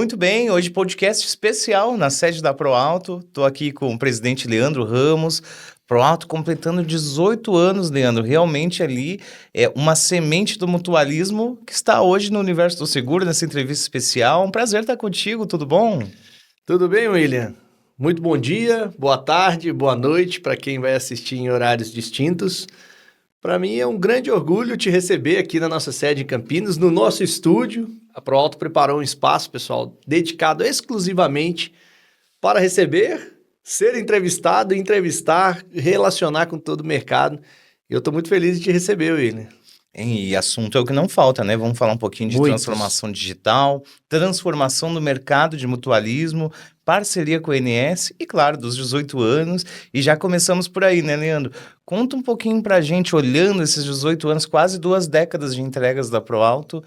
Muito bem, hoje podcast especial na sede da ProAlto. Estou aqui com o presidente Leandro Ramos. ProAlto completando 18 anos, Leandro. Realmente ali é uma semente do mutualismo que está hoje no universo do seguro, nessa entrevista especial. Um prazer estar contigo, tudo bom? Tudo bem, William? Muito bom dia, boa tarde, boa noite para quem vai assistir em horários distintos. Para mim é um grande orgulho te receber aqui na nossa sede em Campinas, no nosso estúdio. A ProAlto preparou um espaço, pessoal, dedicado exclusivamente para receber, ser entrevistado, entrevistar, relacionar com todo o mercado. Eu estou muito feliz de te receber, William. E assunto é o que não falta, né? Vamos falar um pouquinho de transformação digital, transformação do mercado de mutualismo, parceria com o INSS e, claro, dos 18 anos. E já começamos por aí, né, Leandro? Conta um pouquinho pra gente, olhando esses 18 anos, quase 2 décadas de entregas da ProAlto,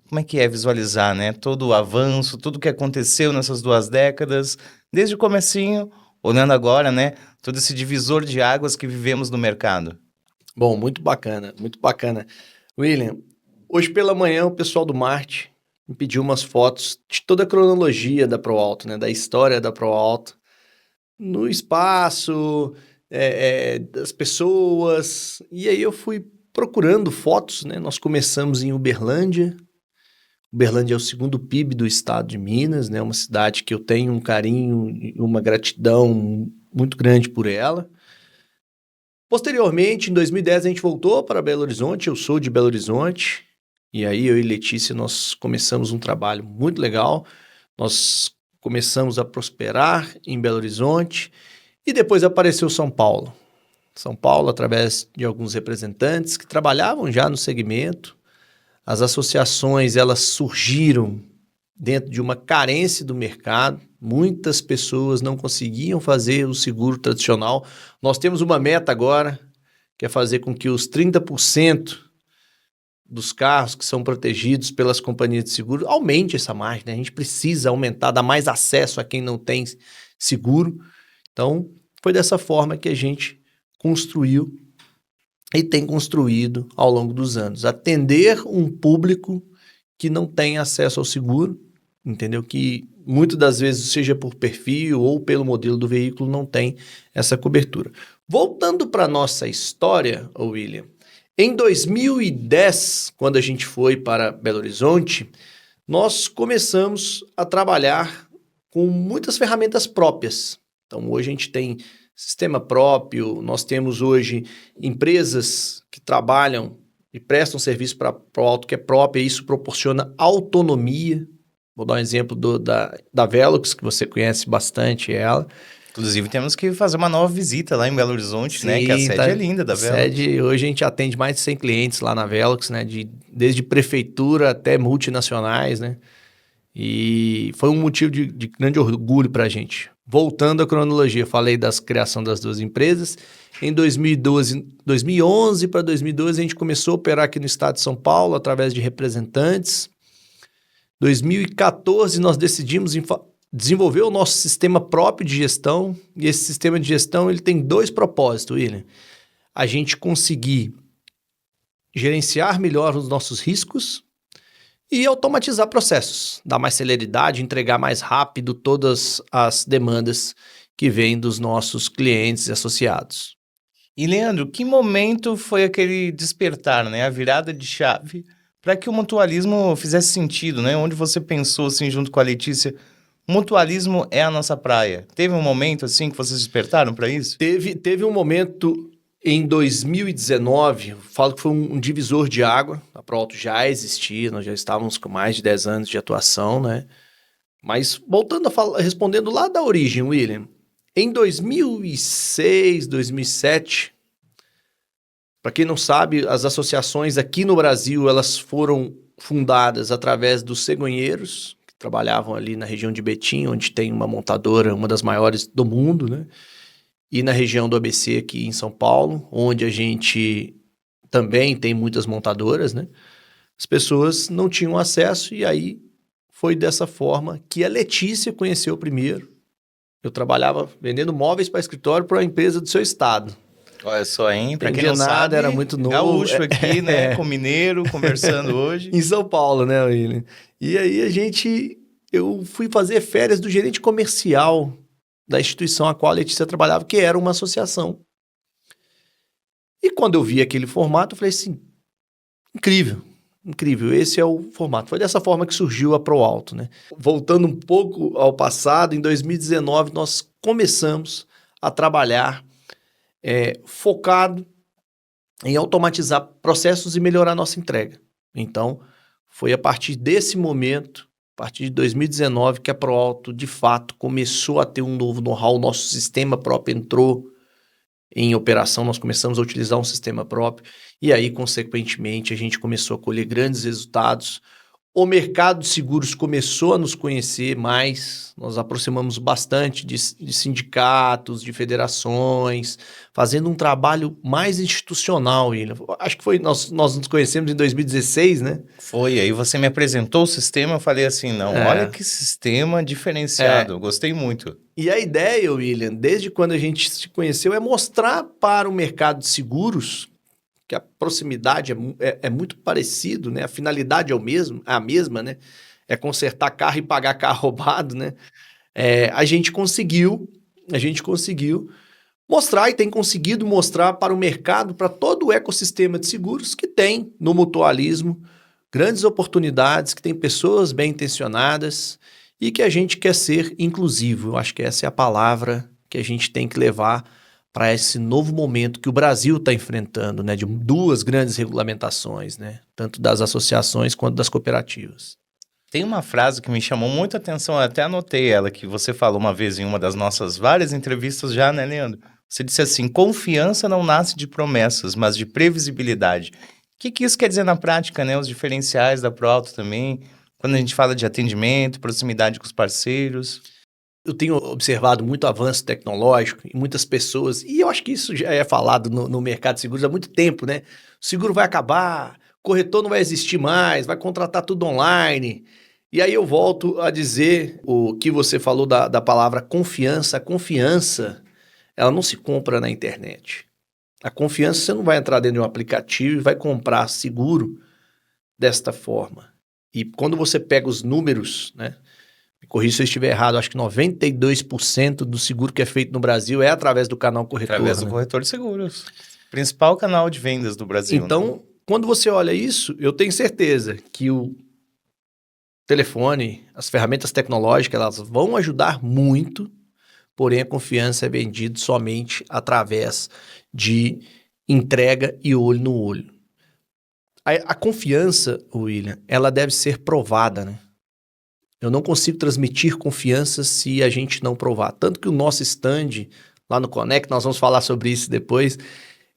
como é que é visualizar, né? Todo o avanço, tudo o que aconteceu nessas 2 décadas, desde o comecinho, olhando agora, né? Todo esse divisor de águas que vivemos no mercado. Bom, muito bacana, muito bacana. William, hoje pela manhã o pessoal do Marte me pediu umas fotos de toda a cronologia da ProAlto, né, da história da ProAlto, no espaço, das pessoas, e aí eu fui procurando fotos, né, nós começamos em Uberlândia. Uberlândia é o segundo PIB do estado de Minas, né, uma cidade que eu tenho um carinho e uma gratidão muito grande por ela. Posteriormente, em 2010, a gente voltou para Belo Horizonte, eu sou de Belo Horizonte, e aí eu e Letícia, nós começamos um trabalho muito legal, nós começamos a prosperar em Belo Horizonte, e depois apareceu São Paulo. São Paulo, através de alguns representantes que trabalhavam já no segmento, as associações, elas surgiram dentro de uma carência do mercado, muitas pessoas não conseguiam fazer o seguro tradicional. Nós temos uma meta agora, que é fazer com que os 30% dos carros que são protegidos pelas companhias de seguro aumente essa margem, né? A gente precisa aumentar, dar mais acesso a quem não tem seguro. Então, foi dessa forma que a gente construiu e tem construído ao longo dos anos. Atender um público que não tem acesso ao seguro, entendeu? Que muitas das vezes, seja por perfil ou pelo modelo do veículo, não tem essa cobertura. Voltando para a nossa história, William, em 2010, quando a gente foi para Belo Horizonte, nós começamos a trabalhar com muitas ferramentas próprias. Então, hoje a gente tem sistema próprio, nós temos hoje empresas que trabalham e prestam serviço para a ProAlto que é própria, e isso proporciona autonomia. Vou dar um exemplo da Velux, que você conhece bastante ela. Inclusive, temos que fazer uma nova visita lá em Belo Horizonte, né? Que a sede é linda da Velux. Hoje a gente atende mais de 100 clientes lá na Velux, né? Desde prefeitura até multinacionais, né? E foi um motivo de grande orgulho para a gente. Voltando à cronologia, falei das criação das 2 empresas. Em 2011 para 2012, a gente começou a operar aqui no estado de São Paulo através de representantes. Em 2014, nós decidimos desenvolver o nosso sistema próprio de gestão. E esse sistema de gestão ele tem 2 propósitos, William. A gente conseguir gerenciar melhor os nossos riscos e automatizar processos, dar mais celeridade, entregar mais rápido todas as demandas que vêm dos nossos clientes e associados. E, Leandro, que momento foi aquele despertar, né? A virada de chave para que o mutualismo fizesse sentido, né? Onde você pensou, assim, junto com a Letícia, mutualismo é a nossa praia. Teve um momento, assim, que vocês despertaram para isso? Teve um momento em 2019, falo que foi um divisor de água. A ProAlto já existia, nós já estávamos com mais de 10 anos de atuação, né? Mas voltando respondendo lá da origem, William, em 2006, 2007, para quem não sabe, as associações aqui no Brasil, elas foram fundadas através dos cegonheiros, que trabalhavam ali na região de Betim, onde tem uma montadora, uma das maiores do mundo, né? E na região do ABC aqui em São Paulo, onde a gente também tem muitas montadoras, né? As pessoas não tinham acesso e aí foi dessa forma que a Letícia conheceu primeiro. Eu trabalhava vendendo móveis para escritório para uma empresa do seu estado. Olha só, hein? Pra quem Entendia não nada, sabe, era muito novo. gaúcho aqui, né? Com mineiro, conversando hoje. Em São Paulo, né, William? E aí a gente eu fui fazer férias do gerente comercial da instituição a qual a Letícia trabalhava, que era uma associação. E quando eu vi aquele formato, eu falei assim, incrível, incrível, esse é o formato. Foi dessa forma que surgiu a ProAlto, né? Voltando um pouco ao passado, em 2019 nós começamos a trabalhar focado em automatizar processos e melhorar nossa entrega. Então, foi a partir desse momento, a partir de 2019, que a ProAlto, de fato, começou a ter um novo know-how, o nosso sistema próprio entrou em operação, nós começamos a utilizar um sistema próprio, e aí, consequentemente, a gente começou a colher grandes resultados. O mercado de seguros começou a nos conhecer mais, nós aproximamos bastante de sindicatos, de federações, fazendo um trabalho mais institucional. Acho que nós nos conhecemos em 2016, né? Foi, aí você me apresentou o sistema, eu falei assim, não, olha que sistema diferenciado, eu gostei muito. E a ideia, William, desde quando a gente se conheceu, é mostrar para o mercado de seguros que a proximidade é muito parecido, né? A finalidade é a mesma, né? É consertar carro e pagar carro roubado, né? A gente conseguiu mostrar e tem conseguido mostrar para o mercado, para todo o ecossistema de seguros que tem no mutualismo, grandes oportunidades, que tem pessoas bem intencionadas e que a gente quer ser inclusivo. Eu acho que essa é a palavra que a gente tem que levar para esse novo momento que o Brasil está enfrentando, né, de duas grandes regulamentações, né, tanto das associações quanto das cooperativas. Tem uma frase que me chamou muita atenção, eu até anotei ela, que você falou uma vez em uma das nossas várias entrevistas já, né, Leandro? Você disse assim, confiança não nasce de promessas, mas de previsibilidade. O que isso quer dizer na prática, né? Os diferenciais da ProAlto também, quando a gente fala de atendimento, proximidade com os parceiros. Eu tenho observado muito avanço tecnológico em muitas pessoas, e eu acho que isso já é falado no mercado de seguros há muito tempo, né? O seguro vai acabar, corretor não vai existir mais, vai contratar tudo online. E aí eu volto a dizer o que você falou da palavra confiança. A confiança, ela não se compra na internet. A confiança, você não vai entrar dentro de um aplicativo e vai comprar seguro desta forma. E quando você pega os números, né? Me corrija se eu estiver errado, acho que 92% do seguro que é feito no Brasil é através do canal corretor. Através do corretor de seguros. Principal canal de vendas do Brasil. Então, né? Quando você olha isso, eu tenho certeza que o telefone, as ferramentas tecnológicas, elas vão ajudar muito, porém a confiança é vendida somente através de entrega e olho no olho. A confiança, William, ela deve ser provada, né? Eu não consigo transmitir confiança se a gente não provar. Tanto que o nosso stand lá no Connect, nós vamos falar sobre isso depois,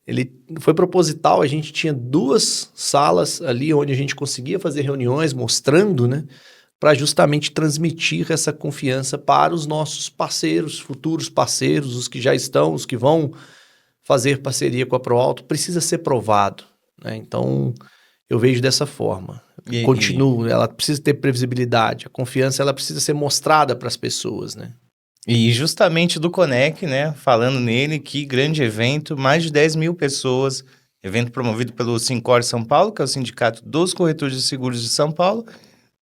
ele foi proposital, a gente tinha 2 salas ali onde a gente conseguia fazer reuniões mostrando, né, para justamente transmitir essa confiança para os nossos parceiros, futuros parceiros, os que já estão, os que vão fazer parceria com a ProAlto, precisa ser provado, né? Então, eu vejo dessa forma. Continuo, ela precisa ter previsibilidade, a confiança ela precisa ser mostrada para as pessoas, né? E justamente do Conec, né, falando nele, que grande evento, mais de 10 mil pessoas, evento promovido pelo Sincor São Paulo, que é o Sindicato dos Corretores de Seguros de São Paulo,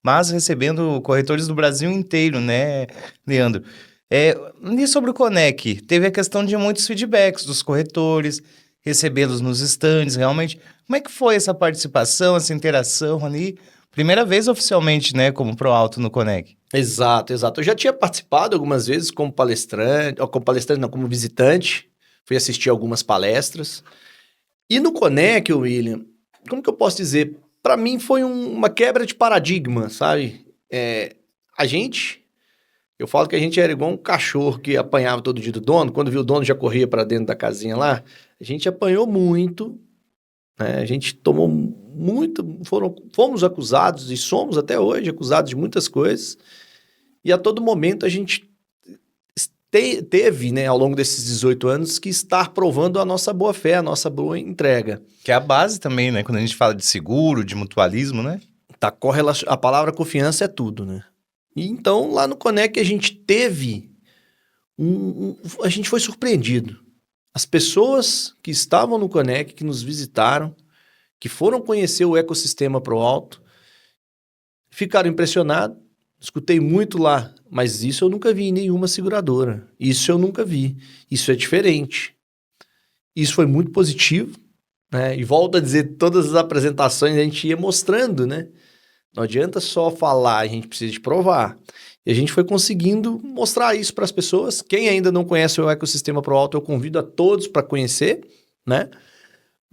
mas recebendo corretores do Brasil inteiro, né, Leandro? E sobre o Conec, teve a questão de muitos feedbacks dos corretores, recebê-los nos stands, realmente. Como é que foi essa participação, essa interação ali? Primeira vez oficialmente, né, como ProAlto no Conec. Exato. Eu já tinha participado algumas vezes como como visitante, fui assistir algumas palestras. E no Conec, William, como que eu posso dizer? Para mim foi uma quebra de paradigma, sabe? Eu falo que a gente era igual um cachorro que apanhava todo dia do dono, quando viu o dono já corria para dentro da casinha lá. A gente apanhou muito, né? A gente tomou muito, fomos acusados e somos até hoje acusados de muitas coisas. E a todo momento a gente teve, né, ao longo desses 18 anos, que estar provando a nossa boa fé, a nossa boa entrega. Que é a base também, né? Quando a gente fala de seguro, de mutualismo, né? A palavra confiança é tudo, né? E então, lá no Conec, a gente teve a gente foi surpreendido. As pessoas que estavam no Conec, que nos visitaram, que foram conhecer o ecossistema ProAlto, ficaram impressionados Escutei muito lá, mas isso eu nunca vi em nenhuma seguradora. Isso eu nunca vi. Isso é diferente. Isso foi muito positivo, né? E volto a dizer, todas as apresentações a gente ia mostrando, né? Não adianta só falar, a gente precisa de provar. E a gente foi conseguindo mostrar isso para as pessoas. Quem ainda não conhece o ecossistema ProAlto, eu convido a todos para conhecer, né?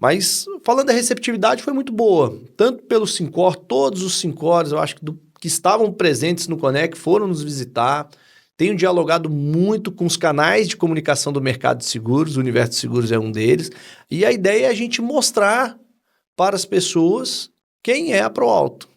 Mas falando da receptividade, foi muito boa. Tanto pelo Syncor, todos os Syncors, eu acho que estavam presentes no Conec foram nos visitar. Tenho dialogado muito com os canais de comunicação do mercado de seguros, o Universo de Seguros é um deles. E a ideia é a gente mostrar para as pessoas quem é a ProAlto.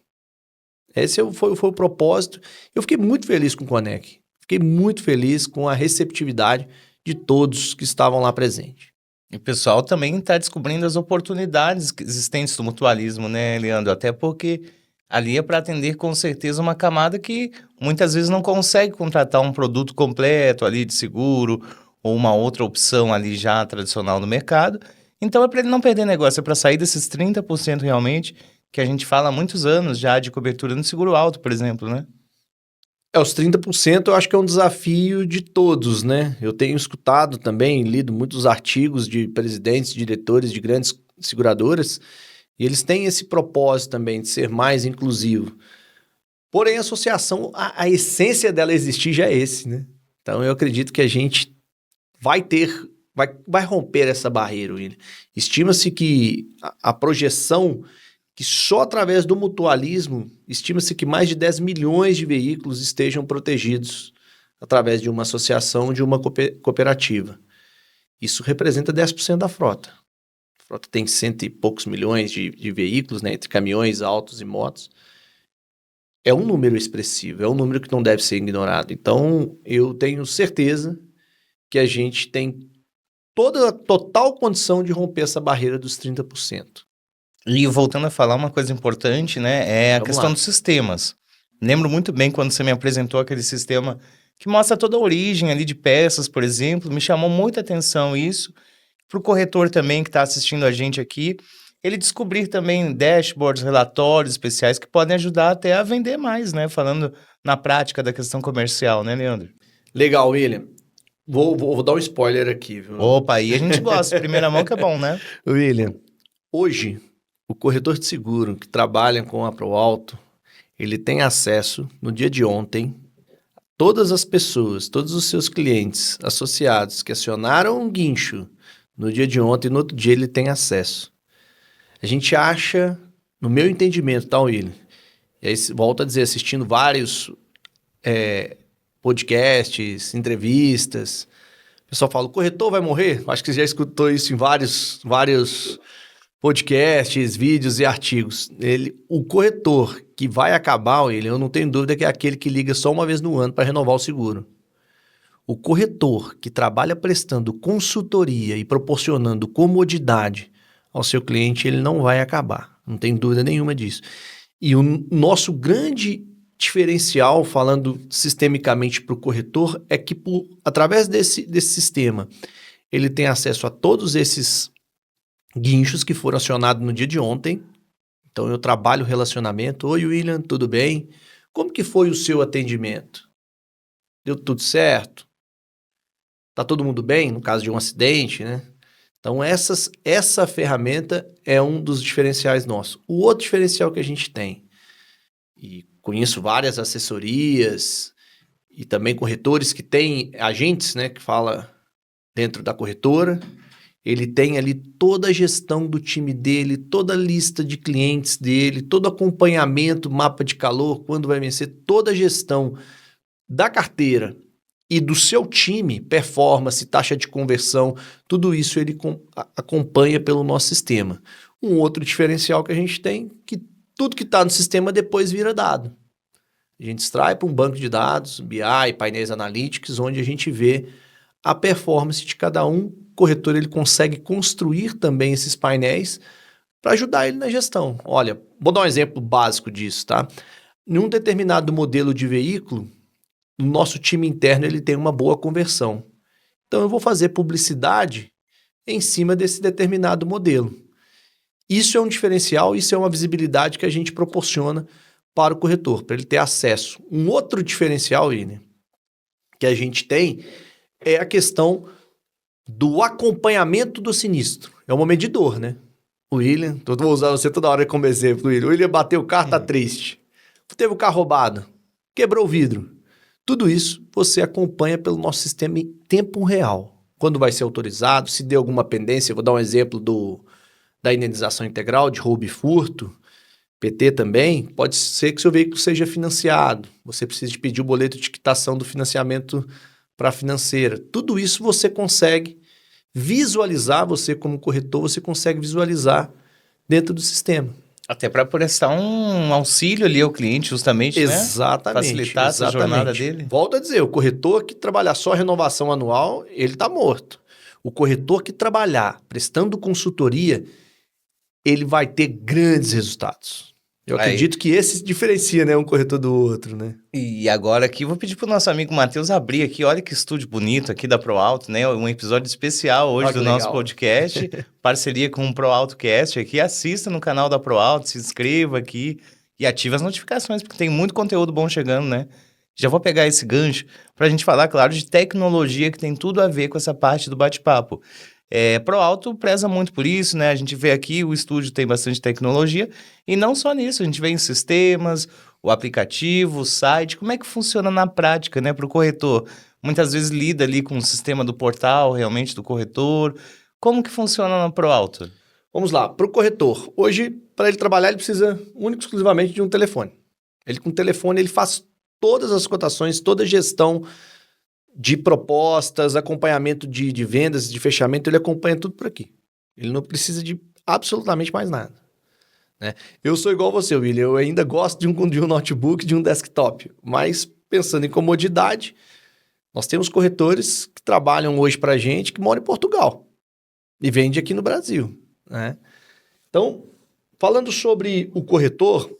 Esse foi o propósito. Eu fiquei muito feliz com o Conec. Fiquei muito feliz com a receptividade de todos que estavam lá presentes. E o pessoal também está descobrindo as oportunidades existentes do mutualismo, né, Leandro? Até porque ali é para atender com certeza uma camada que muitas vezes não consegue contratar um produto completo ali de seguro ou uma outra opção ali já tradicional no mercado. Então é para ele não perder negócio, é para sair desses 30% realmente que a gente fala há muitos anos já de cobertura no seguro alto, por exemplo, né? Os 30% eu acho que é um desafio de todos, né? Eu tenho escutado também, lido muitos artigos de presidentes, diretores de grandes seguradoras, e eles têm esse propósito também de ser mais inclusivo. Porém, a associação, a essência dela existir já é esse, né? Então, eu acredito que a gente vai romper essa barreira, William. Estima-se que a projeção que só através do mutualismo, estima-se que mais de 10 milhões de veículos estejam protegidos através de uma associação, de uma cooperativa. Isso representa 10% da frota. A frota tem 100 e poucos milhões de veículos, né, entre caminhões, autos e motos. É um número expressivo, é um número que não deve ser ignorado. Então, eu tenho certeza que a gente tem toda a total condição de romper essa barreira dos 30%. E voltando a falar uma coisa importante, né, é a questão dos sistemas. Lembro muito bem quando você me apresentou aquele sistema que mostra toda a origem ali de peças, por exemplo, me chamou muita atenção isso. Para o corretor também que está assistindo a gente aqui, ele descobrir também dashboards, relatórios especiais que podem ajudar até a vender mais, né, falando na prática da questão comercial, né, Leandro? Legal, William. Vou dar um spoiler aqui, viu? Opa, aí a gente gosta, primeira mão que é bom, né? William, hoje, o corretor de seguro que trabalha com a ProAlto, ele tem acesso, no dia de ontem, todas as pessoas, todos os seus clientes associados que acionaram um guincho no dia de ontem, no outro dia ele tem acesso. A gente acha, no meu entendimento, tá, William? E aí, volto a dizer, assistindo vários podcasts, entrevistas, o pessoal fala, o corretor vai morrer? Acho que você já escutou isso em vários podcasts, vídeos e artigos. O corretor que vai acabar, eu não tenho dúvida que é aquele que liga só uma vez no ano para renovar o seguro. O corretor que trabalha prestando consultoria e proporcionando comodidade ao seu cliente, ele não vai acabar. Não tem dúvida nenhuma disso. E o nosso grande diferencial, falando sistemicamente para o corretor, é que através desse sistema, ele tem acesso a todos esses guinchos que foram acionados no dia de ontem. Então, eu trabalho relacionamento. Oi, William, tudo bem? Como que foi o seu atendimento? Deu tudo certo? Tá todo mundo bem, no caso de um acidente, né? Então, essa ferramenta é um dos diferenciais nossos. O outro diferencial que a gente tem, e conheço várias assessorias e também corretores que têm agentes, né, que fala dentro da corretora, ele tem ali toda a gestão do time dele, toda a lista de clientes dele, todo acompanhamento, mapa de calor, quando vai vencer, toda a gestão da carteira e do seu time, performance, taxa de conversão, tudo isso ele acompanha pelo nosso sistema. Um outro diferencial que a gente tem, que tudo que está no sistema depois vira dado. A gente extrai para um banco de dados, BI, painéis analíticos, onde a gente vê a performance de cada um. O corretor ele consegue construir também esses painéis para ajudar ele na gestão. Olha, vou dar um exemplo básico disso, tá? Em um determinado modelo de veículo, o nosso time interno ele tem uma boa conversão. Então, eu vou fazer publicidade em cima desse determinado modelo. Isso é um diferencial, isso é uma visibilidade que a gente proporciona para o corretor, para ele ter acesso. Um outro diferencial, William, que a gente tem é a questão do acompanhamento do sinistro. É uma medidor, né? O William, vou usar você toda hora como exemplo, William. O William bateu o carro, tá triste. Teve o carro roubado, quebrou o vidro. Tudo isso você acompanha pelo nosso sistema em tempo real. Quando vai ser autorizado, se deu alguma pendência, eu vou dar um exemplo da indenização integral de roubo e furto, PT também, pode ser que seu veículo seja financiado, você precisa de pedir o boleto de quitação do financiamento para a financeira. Tudo isso você consegue visualizar, você como corretor, você consegue visualizar dentro do sistema. Até para prestar um auxílio ali ao cliente, justamente, exatamente, né? Facilitar essa jornada dele. Volto a dizer, o corretor que trabalhar só renovação anual, ele está morto. O corretor que trabalhar prestando consultoria, ele vai ter grandes resultados. Eu acredito que esse se diferencia, né, um corretor do outro, né? E agora aqui, vou pedir pro nosso amigo Matheus abrir aqui, olha que estúdio bonito aqui da ProAuto, né? Um episódio especial hoje do nosso podcast, parceria com o ProAutoCast aqui. Assista no canal da ProAuto, se inscreva aqui e ative as notificações, porque tem muito conteúdo bom chegando, né? Já vou pegar esse gancho pra gente falar, claro, de tecnologia que tem tudo a ver com essa parte do bate-papo. ProAuto preza muito por isso, né? A gente vê aqui, o estúdio tem bastante tecnologia, e não só nisso, a gente vê em sistemas, o aplicativo, o site, como é que funciona na prática, né? Para o corretor, muitas vezes lida ali com o sistema do portal, realmente, do corretor. Como que funciona na ProAuto? Vamos lá, para o corretor. Hoje, para ele trabalhar, ele precisa único e exclusivamente de um telefone. Ele com o telefone, ele faz todas as cotações, toda a gestão de propostas, acompanhamento de vendas, de fechamento, ele acompanha tudo por aqui. Ele não precisa de absolutamente mais nada. Né? Eu sou igual você, William, eu ainda gosto de um notebook, de um desktop, mas pensando em comodidade, nós temos corretores que trabalham hoje para a gente, que moram em Portugal e vende aqui no Brasil. Né? Então, falando sobre o corretor,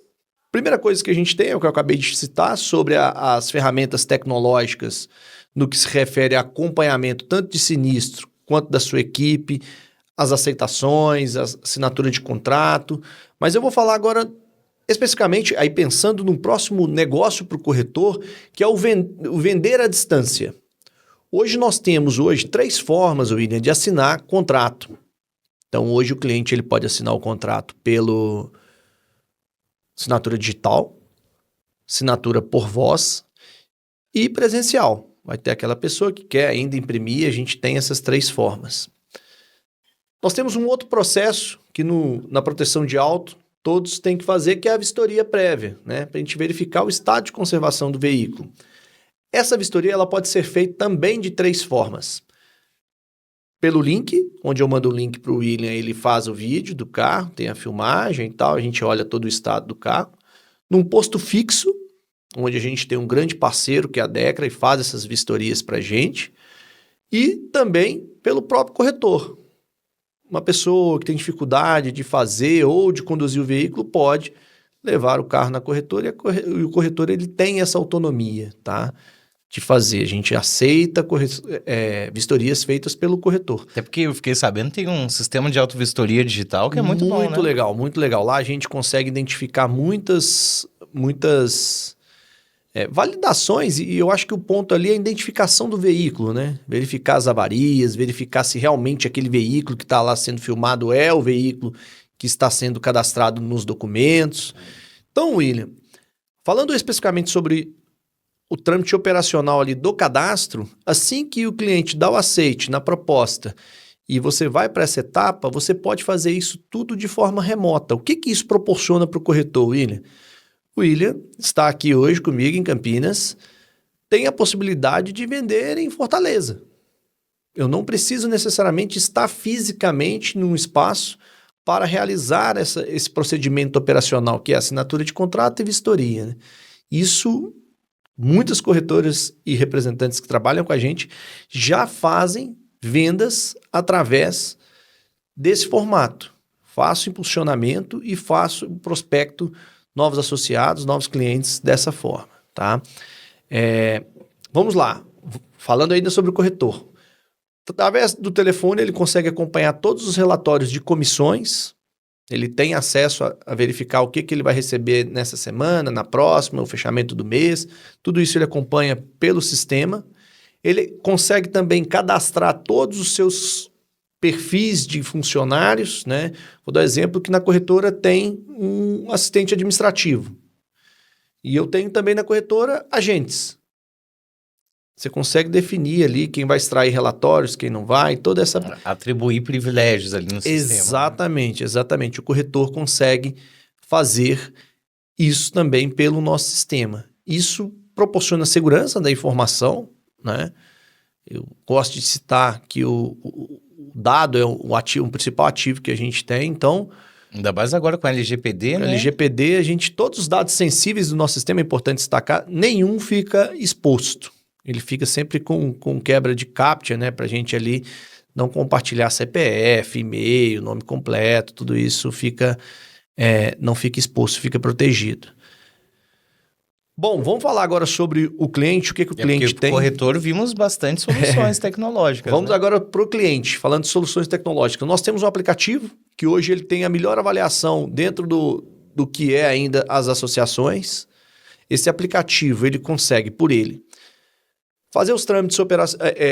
primeira coisa que a gente tem é o que eu acabei de citar, sobre as ferramentas tecnológicas no que se refere a acompanhamento tanto de sinistro quanto da sua equipe, as aceitações, a assinatura de contrato. Mas eu vou falar agora especificamente, aí pensando num próximo negócio para o corretor, que é o vender à distância. Hoje nós temos 3 formas, William, de assinar contrato. Então hoje o cliente ele pode assinar o contrato pelo assinatura digital, assinatura por voz e presencial. Vai ter aquela pessoa que quer ainda imprimir, a gente tem essas 3 formas. Nós temos um outro processo que na proteção de auto todos têm que fazer, que é a vistoria prévia, né? Para a gente verificar o estado de conservação do veículo. Essa vistoria ela pode ser feita também de 3 formas. Pelo link, onde eu mando o link para o William, ele faz o vídeo do carro, tem a filmagem e tal, a gente olha todo o estado do carro. Num posto fixo, onde a gente tem um grande parceiro, que é a Decra, e faz essas vistorias para a gente. E também pelo próprio corretor. Uma pessoa que tem dificuldade de fazer ou de conduzir o veículo pode levar o carro na corretora e o corretor ele tem essa autonomia, tá? De fazer. A gente aceita vistorias feitas pelo corretor. Até porque eu fiquei sabendo que tem um sistema de auto-vistoria digital que é muito bom, né? Muito legal, muito legal. Lá a gente consegue identificar muitas validações, e eu acho que o ponto ali é a identificação do veículo, né? Verificar as avarias, verificar se realmente aquele veículo que está lá sendo filmado é o veículo que está sendo cadastrado nos documentos. Então, William, falando especificamente sobre o trâmite operacional ali do cadastro, assim que o cliente dá o aceite na proposta e você vai para essa etapa, você pode fazer isso tudo de forma remota. O que isso proporciona para o corretor, William? O William está aqui hoje comigo em Campinas, tem a possibilidade de vender em Fortaleza. Eu não preciso necessariamente estar fisicamente num espaço para realizar esse procedimento operacional, que é a assinatura de contrato e vistoria. Né? Isso, muitas corretoras e representantes que trabalham com a gente já fazem vendas através desse formato. Faço impulsionamento e faço o prospecto novos associados, novos clientes dessa forma, tá? Vamos lá, falando ainda sobre o corretor. Através do telefone ele consegue acompanhar todos os relatórios de comissões, Ele tem acesso a verificar o que ele vai receber nessa semana, na próxima, o fechamento do mês. Tudo isso ele acompanha pelo sistema. Ele consegue também cadastrar todos os seus perfis de funcionários, né? Vou dar um exemplo que na corretora tem um assistente administrativo. E eu tenho também na corretora agentes. Você consegue definir ali quem vai extrair relatórios, quem não vai, toda essa... Atribuir privilégios ali no sistema. Exatamente, exatamente. O corretor consegue fazer isso também pelo nosso sistema. Isso proporciona segurança da informação, né? Eu gosto de citar que o dado é o principal ativo que a gente tem, então... Ainda mais agora com a LGPD, né? LGPD, todos os dados sensíveis do nosso sistema, é importante destacar, nenhum fica exposto. Ele fica sempre com quebra de CAPTCHA, né? Para a gente ali não compartilhar CPF, e-mail, nome completo, tudo isso não fica exposto, fica protegido. Bom, vamos falar agora sobre o cliente, o que o cliente tem. No corretor vimos bastante soluções tecnológicas. Vamos agora para o cliente, falando de soluções tecnológicas. Nós temos um aplicativo que hoje ele tem a melhor avaliação dentro do que é ainda as associações. Esse aplicativo, ele consegue, por ele, fazer os trâmites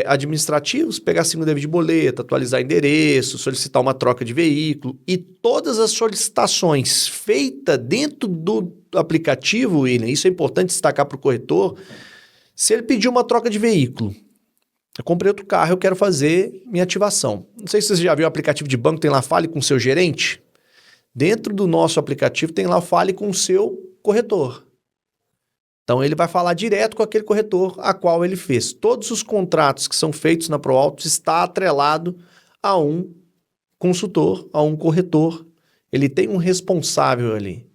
administrativos, pegar a segunda via de boleto, atualizar endereço, solicitar uma troca de veículo e todas as solicitações feitas dentro do aplicativo, William, isso é importante destacar para o corretor, se ele pedir uma troca de veículo, eu comprei outro carro, eu quero fazer minha ativação. Não sei se você já viu o aplicativo de banco, tem lá Fale com o seu gerente. Dentro do nosso aplicativo tem lá Fale com o seu corretor. Então, ele vai falar direto com aquele corretor a qual ele fez. Todos os contratos que são feitos na ProAuto está atrelado a um consultor, a um corretor. Ele tem um responsável ali.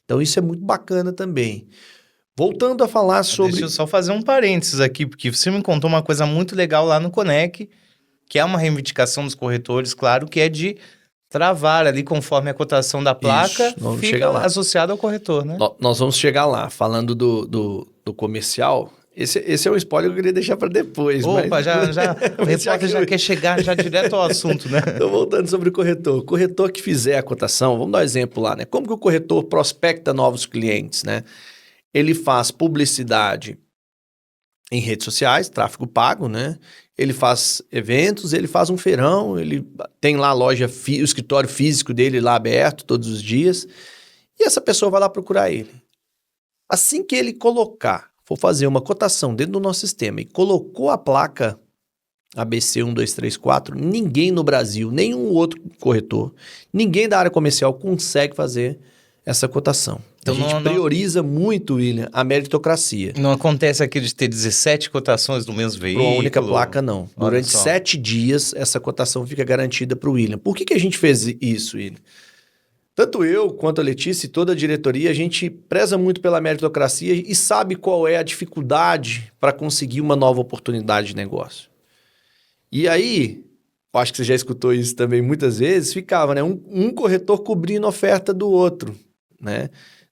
Então, isso é muito bacana também. Voltando a falar sobre... Deixa eu só fazer um parênteses aqui, porque você me contou uma coisa muito legal lá no Conec, que é uma reivindicação dos corretores, claro, que é de travar ali conforme a cotação da placa, isso, fica associado ao corretor, né? Nós vamos chegar lá, falando do comercial. Esse é um spoiler que eu queria deixar para depois. Opa, mas... o repórter já quer chegar já direto ao assunto, né? Então, voltando sobre o corretor. O corretor que fizer a cotação, vamos dar um exemplo lá, né? Como que o corretor prospecta novos clientes, né? Ele faz publicidade em redes sociais, tráfego pago, né? Ele faz eventos, ele faz um feirão, ele tem lá a loja, o escritório físico dele lá aberto todos os dias, e essa pessoa vai lá procurar ele. Assim que ele for fazer uma cotação dentro do nosso sistema e colocou a placa ABC 1234, ninguém no Brasil, nenhum outro corretor, ninguém da área comercial consegue fazer essa cotação. Então, a gente prioriza muito, William, a meritocracia. Não acontece aquilo de ter 17 cotações do mesmo veículo? Para uma única placa, não. Durante 7 dias, essa cotação fica garantida para o William. Por que a gente fez isso, William? Tanto eu, quanto a Letícia e toda a diretoria, a gente preza muito pela meritocracia e sabe qual é a dificuldade para conseguir uma nova oportunidade de negócio. E aí, eu acho que você já escutou isso também muitas vezes, ficava, né? Um corretor cobrindo a oferta do outro, né?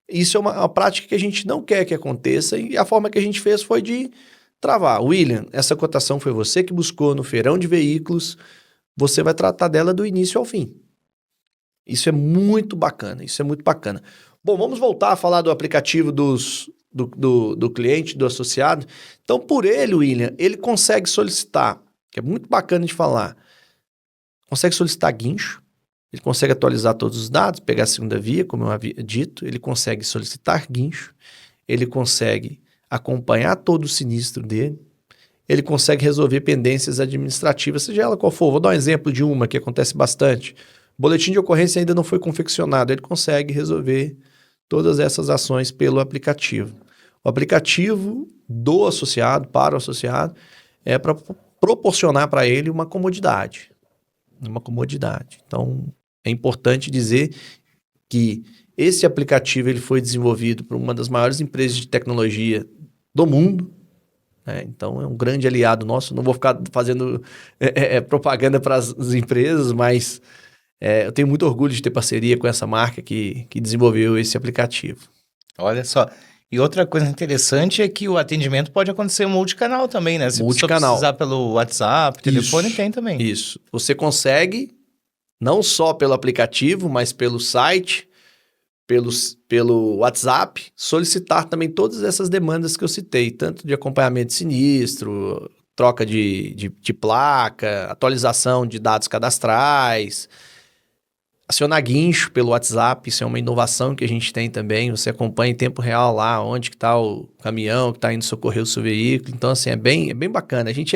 Isso é uma prática que a gente não quer que aconteça e a forma que a gente fez foi de travar. William, essa cotação foi você que buscou no feirão de veículos, você vai tratar dela do início ao fim. Isso é muito bacana, isso é muito bacana. Bom, vamos voltar a falar do aplicativo do cliente, do associado. Então, por ele, William, ele consegue solicitar, que é muito bacana de falar, consegue solicitar guincho, ele consegue atualizar todos os dados, pegar a segunda via, como eu havia dito, ele consegue solicitar guincho, ele consegue acompanhar todo o sinistro dele, ele consegue resolver pendências administrativas, seja ela qual for. Vou dar um exemplo de uma que acontece bastante. O boletim de ocorrência ainda não foi confeccionado, ele consegue resolver todas essas ações pelo aplicativo. O aplicativo do associado, para o associado, é para proporcionar para ele uma comodidade. Então, é importante dizer que esse aplicativo ele foi desenvolvido por uma das maiores empresas de tecnologia do mundo, né? Então, é um grande aliado nosso. Não vou ficar fazendo propaganda para as empresas, mas eu tenho muito orgulho de ter parceria com essa marca que desenvolveu esse aplicativo. Olha só. E outra coisa interessante é que o atendimento pode acontecer multicanal também, né? Se você precisar pelo WhatsApp, telefone, tem também. Isso. Você consegue não só pelo aplicativo, mas pelo site, pelo WhatsApp, solicitar também todas essas demandas que eu citei, tanto de acompanhamento de sinistro, troca de placa, atualização de dados cadastrais, acionar guincho pelo WhatsApp, isso é uma inovação que a gente tem também, você acompanha em tempo real lá onde que está o caminhão que está indo socorrer o seu veículo, então assim, é bem bacana. A gente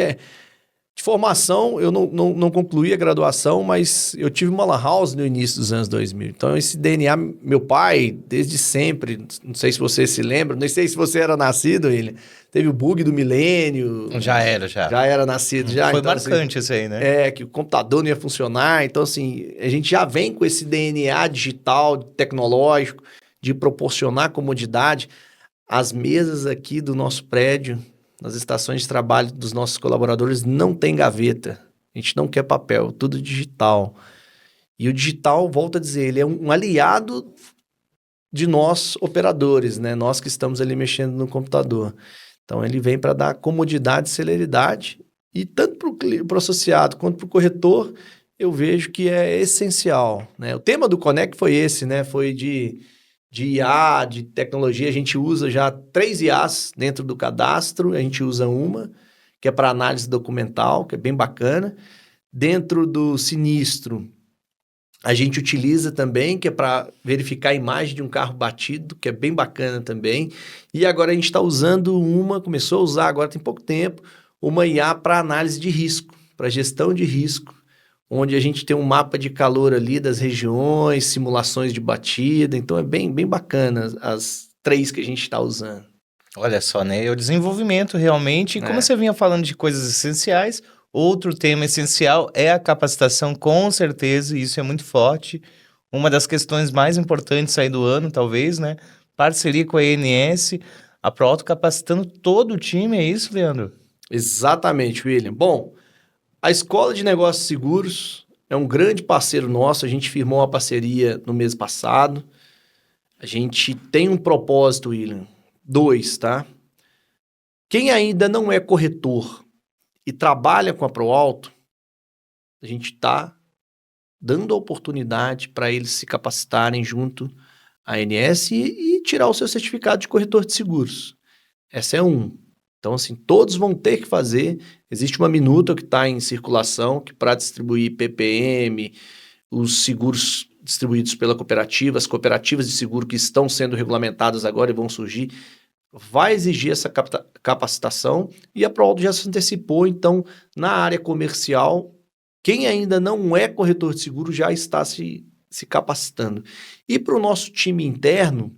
de formação, eu não concluí a graduação, mas eu tive uma lan house no início dos anos 2000. Então, esse DNA, meu pai, desde sempre, não sei se você se lembra, não sei se você era nascido, ele teve o bug do milênio. Já era. Já era nascido, já. Foi então, marcante assim, isso aí, né? que o computador não ia funcionar. Então, assim, a gente já vem com esse DNA digital, tecnológico, de proporcionar comodidade. As mesas aqui do nosso prédio, nas estações de trabalho dos nossos colaboradores, não tem gaveta. A gente não quer papel, tudo digital. E o digital, volto a dizer, ele é um aliado de nós operadores, né? Nós que estamos ali mexendo no computador. Então, ele vem para dar comodidade e celeridade. E tanto para o associado quanto para o corretor, eu vejo que é essencial, né? O tema do Conect foi esse, né? Foi de IA, de tecnologia. A gente usa já 3 IAs dentro do cadastro. A gente usa uma, que é para análise documental, que é bem bacana. Dentro do sinistro, a gente utiliza também, que é para verificar a imagem de um carro batido, que é bem bacana também. E agora a gente está usando começou a usar agora tem pouco tempo, uma IA para análise de risco, para gestão de risco, onde a gente tem um mapa de calor ali das regiões, simulações de batida. Então, é bem bacana as 3 que a gente está usando. Olha só, né? O desenvolvimento realmente, como você vinha falando de coisas essenciais, outro tema essencial é a capacitação, com certeza, e isso é muito forte. Uma das questões mais importantes aí do ano, talvez, né? Parceria com a ANS, a ProAuto capacitando todo o time, é isso, Leandro? Exatamente, William. Bom, a Escola de Negócios Seguros é um grande parceiro nosso, a gente firmou uma parceria no mês passado. A gente tem um propósito, William, 2, tá? Quem ainda não é corretor e trabalha com a ProAuto, a gente está dando a oportunidade para eles se capacitarem junto à ANS e tirar o seu certificado de corretor de seguros. Essa é Então, assim, todos vão ter que fazer. Existe uma minuta que está em circulação, que para distribuir PPM, os seguros distribuídos pela cooperativa, as cooperativas de seguro que estão sendo regulamentadas agora e vão surgir, vai exigir essa capacitação, e a ProAuto já se antecipou. Então, na área comercial, quem ainda não é corretor de seguro já está se capacitando. E para o nosso time interno,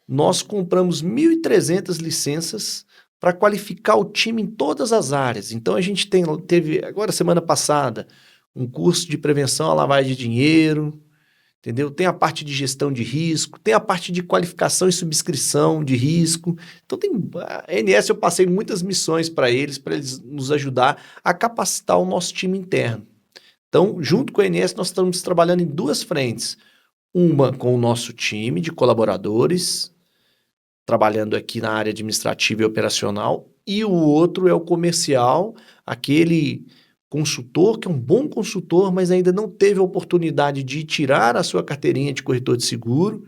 nós compramos 1.300 licenças para qualificar o time em todas as áreas. Então, a gente teve, agora semana passada, um curso de prevenção à lavagem de dinheiro, entendeu? Tem a parte de gestão de risco, tem a parte de qualificação e subscrição de risco. Então, a ANS, eu passei muitas missões para eles nos ajudar a capacitar o nosso time interno. Então, junto com a ANS, nós estamos trabalhando em 2 frentes. Uma com o nosso time de colaboradores, trabalhando aqui na área administrativa e operacional, e o outro é o comercial, aquele consultor que é um bom consultor, mas ainda não teve a oportunidade de tirar a sua carteirinha de corretor de seguro,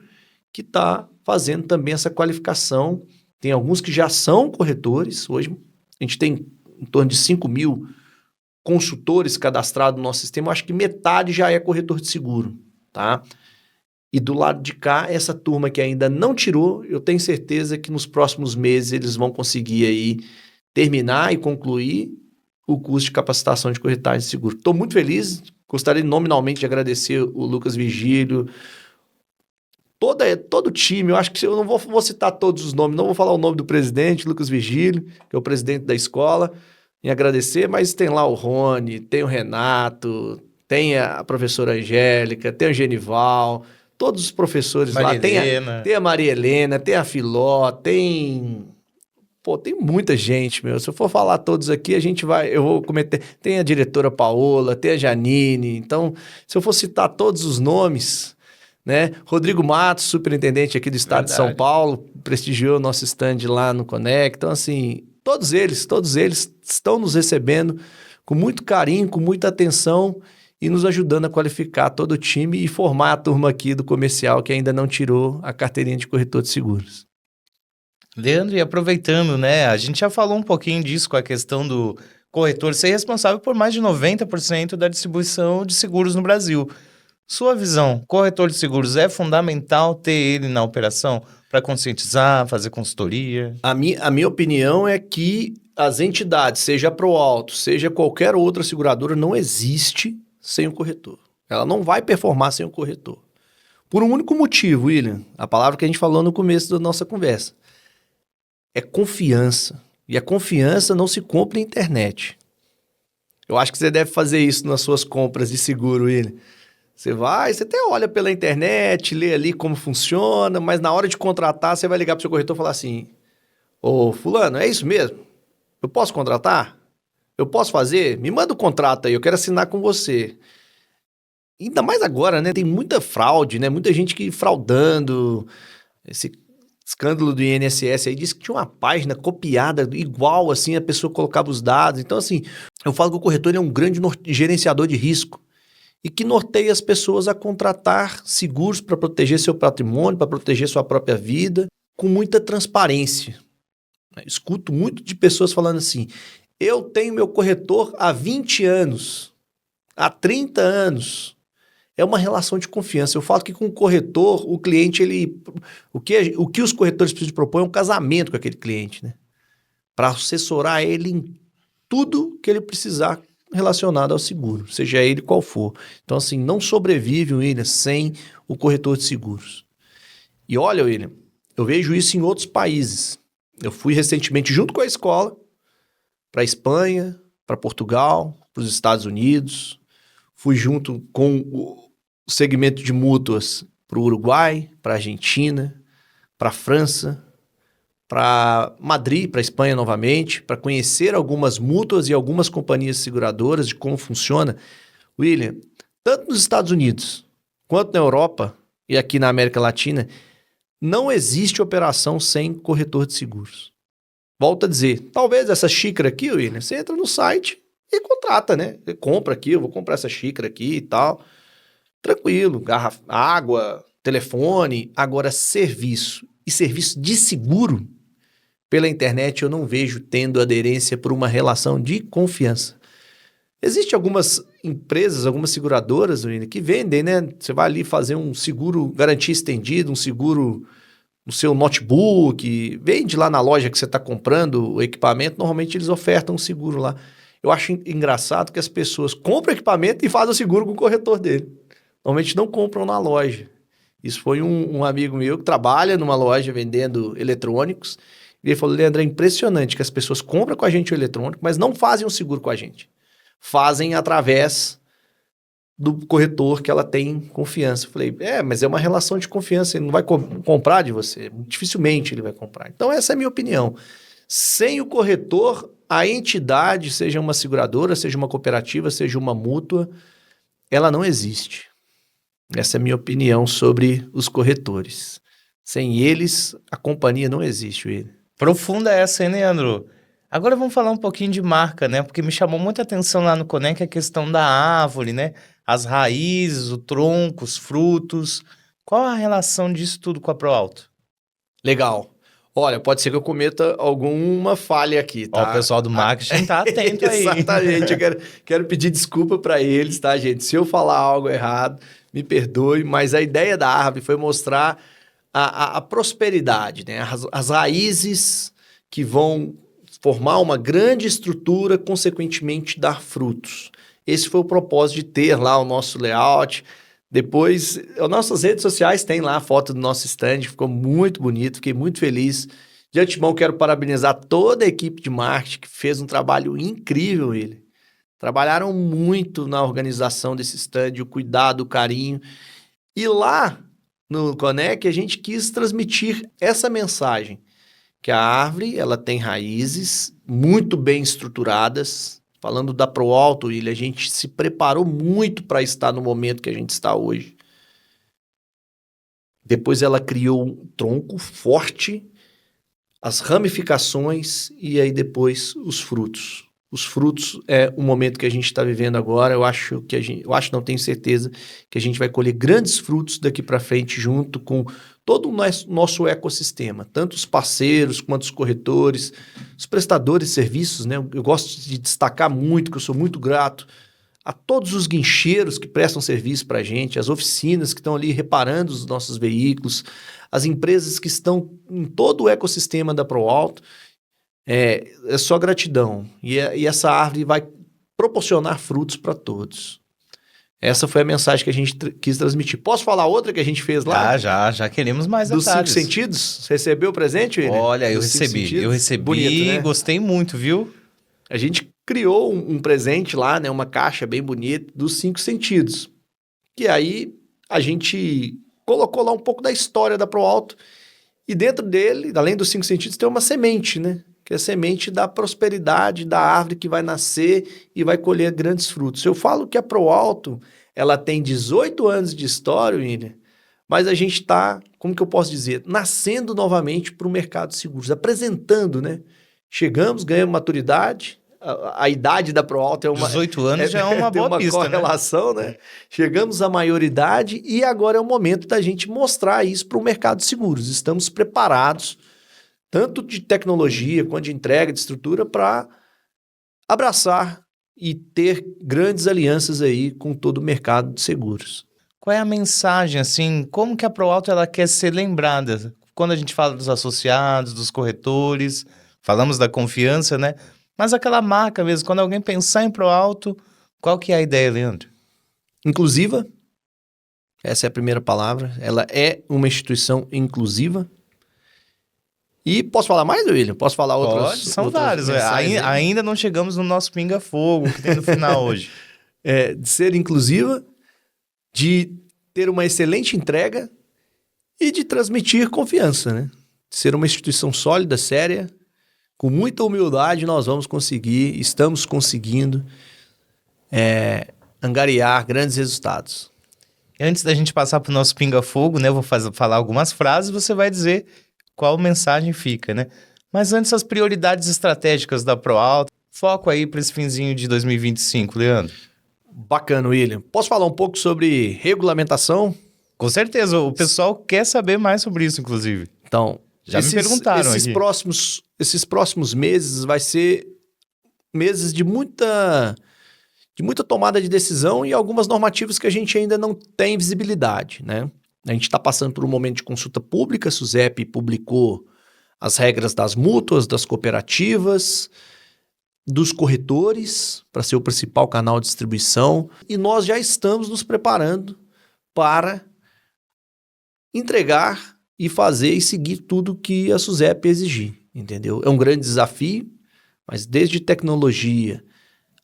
que está fazendo também essa qualificação. Tem alguns que já são corretores. Hoje a gente tem em torno de 5.000 consultores cadastrados no nosso sistema. Eu acho que metade já é corretor de seguro, tá? E do lado de cá, essa turma que ainda não tirou, eu tenho certeza que nos próximos meses eles vão conseguir aí terminar e concluir o curso de capacitação de corretagem de seguro. Estou muito feliz, gostaria nominalmente de agradecer o Lucas Virgílio, todo o time. Eu acho que eu não vou citar todos os nomes, não vou falar o nome do presidente, Lucas Virgílio, que é o presidente da escola, em agradecer, mas tem lá o Rony, tem o Renato, tem a professora Angélica, tem o Genival, todos os professores lá. Tem a Maria Helena, tem a Filó, tem muita gente, meu. Se eu for falar todos aqui, eu vou cometer. Tem a diretora Paola, tem a Janine. Então, se eu for citar todos os nomes, né? Rodrigo Matos, superintendente aqui do estado de São Paulo, prestigiou o nosso stand lá no Conect. Então, assim, todos eles estão nos recebendo com muito carinho, com muita atenção, e nos ajudando a qualificar todo o time e formar a turma aqui do comercial que ainda não tirou a carteirinha de corretor de seguros. Leandro, e aproveitando, né? A gente já falou um pouquinho disso com a questão do corretor ser responsável por mais de 90% da distribuição de seguros no Brasil. Sua visão, corretor de seguros é fundamental ter ele na operação para conscientizar, fazer consultoria? A minha opinião é que as entidades, seja a ProAuto, seja qualquer outra seguradora, não existe sem o corretor. Ela não vai performar sem o corretor. Por um único motivo, William, a palavra que a gente falou no começo da nossa conversa. É confiança. E a confiança não se compra na internet. Eu acho que você deve fazer isso nas suas compras de seguro, William. Você até olha pela internet, lê ali como funciona, mas na hora de contratar, você vai ligar para o seu corretor e falar assim: ô, fulano, é isso mesmo? Eu posso contratar? Eu posso fazer? Me manda o contrato aí, eu quero assinar com você. Ainda mais agora, né? Tem muita fraude, né? Muita gente que fraudando. Esse escândalo do INSS aí disse que tinha uma página copiada igual, assim, a pessoa colocava os dados. Então, assim, eu falo que o corretor ele é um grande gerenciador de risco e que norteia as pessoas a contratar seguros para proteger seu patrimônio, para proteger sua própria vida, com muita transparência. Eu escuto muito de pessoas falando assim: eu tenho meu corretor há 20 anos, há 30 anos. É uma relação de confiança. Eu falo que com o corretor, o cliente, o que os corretores precisam propor é um casamento com aquele cliente, né? Para assessorar ele em tudo que ele precisar relacionado ao seguro, seja ele qual for. Então, assim, não sobrevive, William, sem o corretor de seguros. E olha, William, eu vejo isso em outros países. Eu fui recentemente, junto com a escola, para a Espanha, para Portugal, para os Estados Unidos. Fui junto com o segmento de mútuas para o Uruguai, para a Argentina, para a França, para Madrid, para a Espanha novamente, para conhecer algumas mútuas e algumas companhias seguradoras de como funciona. William, tanto nos Estados Unidos quanto na Europa e aqui na América Latina, não existe operação sem corretor de seguros. Volto a dizer, talvez essa xícara aqui, William, você entra no site e contrata, né? Você compra aqui, eu vou comprar essa xícara aqui e tal. Tranquilo, água, telefone. Agora, serviço e serviço de seguro pela internet eu não vejo tendo aderência por uma relação de confiança. Existem algumas empresas, algumas seguradoras, William, que vendem, né? Você vai ali fazer um seguro garantia estendida, um seguro no seu notebook, vende lá na loja que você está comprando o equipamento, normalmente eles ofertam um seguro lá. Eu acho engraçado que as pessoas compram equipamento e fazem o seguro com o corretor dele. Normalmente não compram na loja. Isso foi um amigo meu que trabalha numa loja vendendo eletrônicos. E ele falou: Leandro, é impressionante que as pessoas compram com a gente o eletrônico, mas não fazem um seguro com a gente. Fazem através do corretor que ela tem confiança. Eu falei: mas é uma relação de confiança, ele não vai comprar de você. Dificilmente ele vai comprar. Então essa é a minha opinião. Sem o corretor, a entidade, seja uma seguradora, seja uma cooperativa, seja uma mútua, ela não existe. Essa é a minha opinião sobre os corretores. Sem eles, a companhia não existe, William. Profunda essa, hein, Leandro? Agora vamos falar um pouquinho de marca, né? Porque me chamou muita atenção lá no Conec a questão da árvore, né? As raízes, o tronco, os frutos. Qual a relação disso tudo com a ProAuto? Legal. Olha, pode ser que eu cometa alguma falha aqui, tá? Ó, o pessoal do marketing tá atento aí. Exatamente. Eu quero pedir desculpa para eles, tá, gente? Se eu falar algo errado, me perdoe, mas a ideia da árvore foi mostrar a prosperidade, né? As raízes que vão formar uma grande estrutura, consequentemente dar frutos. Esse foi o propósito de ter lá o nosso layout. Depois, as nossas redes sociais têm lá a foto do nosso stand, ficou muito bonito, fiquei muito feliz. De antemão, quero parabenizar toda a equipe de marketing que fez um trabalho incrível, ele. Trabalharam muito na organização desse stand, o cuidado, o carinho. E lá no Conec, a gente quis transmitir essa mensagem, que a árvore ela tem raízes muito bem estruturadas. Falando da ProAuto, William, a gente se preparou muito para estar no momento que a gente está hoje. Depois ela criou um tronco forte, as ramificações e aí depois os frutos. os frutos é o momento que a gente está vivendo agora. Não tenho certeza que a gente vai colher grandes frutos daqui para frente junto com todo o nosso ecossistema, tanto os parceiros quanto os corretores, os prestadores de serviços, né? Eu gosto de destacar muito, que eu sou muito grato a todos os guincheiros que prestam serviço para a gente, as oficinas que estão ali reparando os nossos veículos, as empresas que estão em todo o ecossistema da ProAuto. É só gratidão. E essa árvore vai proporcionar frutos para todos. Essa foi a mensagem que a gente quis transmitir. Posso falar outra que a gente fez lá? Já queremos mais dos detalhes. 5 sentidos? Você recebeu o presente, William? Olha, eu Dos 5 recebi. sentidos? Eu recebi Bonito, né? e gostei muito, viu? A gente criou um presente lá, né? Uma caixa bem bonita dos 5 sentidos. Que aí a gente colocou lá um pouco da história da ProAuto. E dentro dele, além dos 5 sentidos, tem uma semente, né? Que é a semente da prosperidade, da árvore que vai nascer e vai colher grandes frutos. Eu falo que a ProAuto, ela tem 18 anos de história, William, mas a gente está, como que eu posso dizer, nascendo novamente para o mercado de seguros, apresentando, né? Chegamos, ganhamos maturidade, a idade da ProAuto é uma... 18 anos já é uma boa pista, tem uma correlação, né? Chegamos à maioridade e agora é o momento da gente mostrar isso para o mercado de seguros. Estamos preparados, tanto de tecnologia quanto de entrega, de estrutura, para abraçar e ter grandes alianças aí com todo o mercado de seguros. Qual é a mensagem, assim, como que a ProAuto ela quer ser lembrada? Quando a gente fala dos associados, dos corretores, falamos da confiança, né? Mas aquela marca mesmo, quando alguém pensar em ProAuto, qual que é a ideia, Leandro? Inclusiva, essa é a primeira palavra, ela é uma instituição inclusiva. E posso falar mais, William? Posso falar outras? Pode, são vários. Ainda não chegamos no nosso pinga-fogo que tem no final hoje. De ser inclusiva, de ter uma excelente entrega e de transmitir confiança, né? De ser uma instituição sólida, séria, com muita humildade nós vamos conseguir, estamos conseguindo angariar grandes resultados. Antes da gente passar para o nosso pinga-fogo, né? Eu vou falar algumas frases, você vai dizer qual mensagem fica, né? Mas antes, as prioridades estratégicas da ProAuto, foco aí para esse finzinho de 2025, Leandro. Bacana, William. Posso falar um pouco sobre regulamentação? Com certeza, o pessoal quer saber mais sobre isso, inclusive. Então, já me perguntaram aqui. Esses próximos meses vai ser meses de muita tomada de decisão e algumas normativas que a gente ainda não tem visibilidade, né? A gente está passando por um momento de consulta pública, a SUSEP publicou as regras das mútuas, das cooperativas, dos corretores, para ser o principal canal de distribuição, e nós já estamos nos preparando para entregar e fazer e seguir tudo que a SUSEP exigir, entendeu? É um grande desafio, mas desde tecnologia,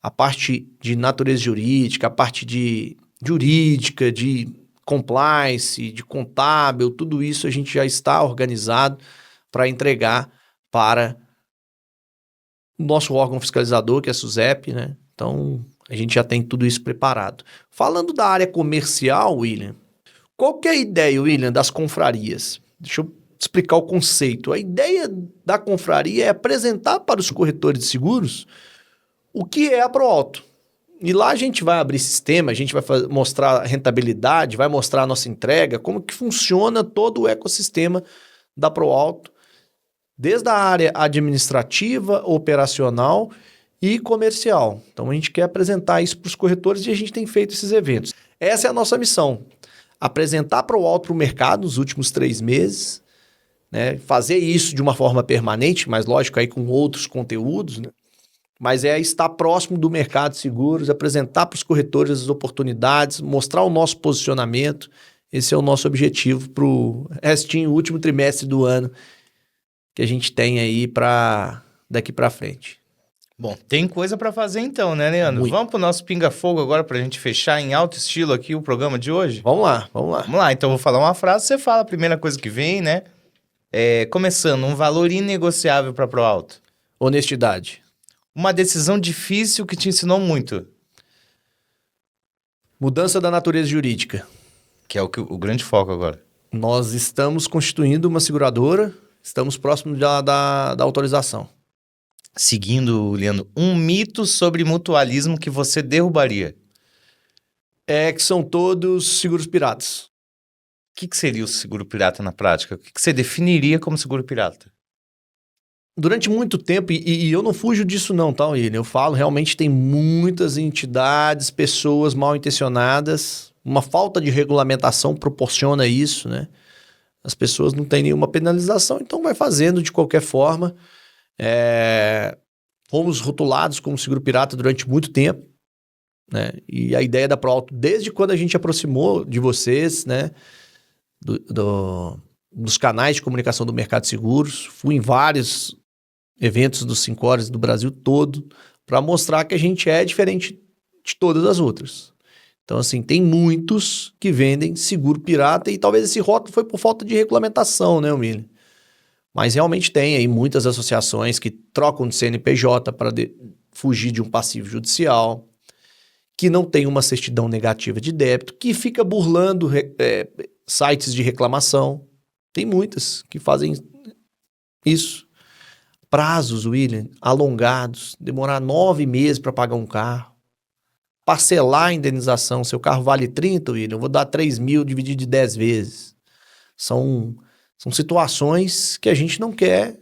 a parte de natureza jurídica, a parte de jurídica, de compliance, de contábil, tudo isso a gente já está organizado para entregar para o nosso órgão fiscalizador, que é a SUSEP, né? Então, a gente já tem tudo isso preparado. Falando da área comercial, William, qual que é a ideia, William, das confrarias? Deixa eu explicar o conceito. A ideia da confraria é apresentar para os corretores de seguros o que é a ProAuto. E lá a gente vai abrir sistema, a gente vai mostrar a rentabilidade, vai mostrar a nossa entrega, como que funciona todo o ecossistema da ProAuto, desde a área administrativa, operacional e comercial. Então a gente quer apresentar isso para os corretores e a gente tem feito esses eventos. Essa é a nossa missão, apresentar a ProAuto para o mercado nos últimos 3 meses, né? Fazer isso de uma forma permanente, mas lógico aí com outros conteúdos, né? Mas estar próximo do mercado de seguros, apresentar para os corretores as oportunidades, mostrar o nosso posicionamento. Esse é o nosso objetivo para o restinho, o último trimestre do ano que a gente tem aí para daqui para frente. Bom, tem coisa para fazer então, né, Leandro? Muito. Vamos para o nosso pinga-fogo agora para a gente fechar em alto estilo aqui o programa de hoje? Vamos lá. Vamos lá, então eu vou falar uma frase, você fala a primeira coisa que vem, né? Começando, um valor inegociável para a ProAuto. Honestidade. Uma decisão difícil que te ensinou muito. Mudança da natureza jurídica. Que é o grande foco agora. Nós estamos constituindo uma seguradora, estamos próximos da autorização. Seguindo, Leandro, um mito sobre mutualismo que você derrubaria. É que são todos seguros piratas. O que seria o seguro pirata na prática? O que você definiria como seguro pirata? Durante muito tempo, e eu não fujo disso não, tá, William? Eu falo, realmente tem muitas entidades, pessoas mal intencionadas, uma falta de regulamentação proporciona isso, né? As pessoas não têm nenhuma penalização, então vai fazendo de qualquer forma. Fomos rotulados como seguro pirata durante muito tempo, né? E a ideia da ProAuto, desde quando a gente aproximou de vocês, né? Dos canais de comunicação do mercado de seguros, fui em vários eventos dos 5 horas do Brasil todo, para mostrar que a gente é diferente de todas as outras. Então, assim, tem muitos que vendem seguro pirata e talvez esse rótulo foi por falta de regulamentação, né, William? Mas realmente tem aí muitas associações que trocam de CNPJ para fugir de um passivo judicial, que não tem uma certidão negativa de débito, que fica burlando sites de reclamação. Tem muitas que fazem isso. Prazos, William, alongados, demorar 9 meses para pagar um carro. Parcelar a indenização, seu carro vale 30, William, eu vou dar 3 mil dividido de 10 vezes. São situações que a gente não quer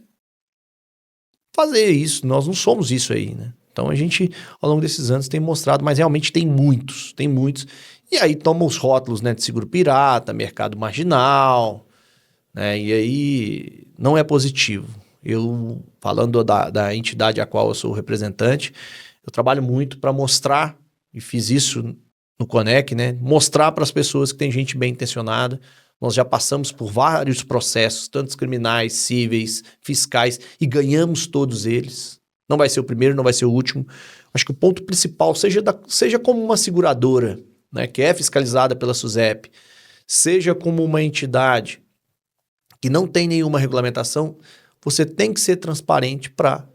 fazer isso, nós não somos isso aí, né? Então a gente, ao longo desses anos, tem mostrado, mas realmente tem muitos. E aí toma os rótulos, né, de seguro pirata, mercado marginal, né? E aí não é positivo. Eu, falando da entidade a qual eu sou representante, eu trabalho muito para mostrar, e fiz isso no Conec, né? Mostrar para as pessoas que tem gente bem intencionada. Nós já passamos por vários processos, tanto criminais, cíveis, fiscais, e ganhamos todos eles. Não vai ser o primeiro, não vai ser o último. Acho que o ponto principal, seja como uma seguradora, né, que é fiscalizada pela SUSEP, seja como uma entidade que não tem nenhuma regulamentação, você tem que ser transparente para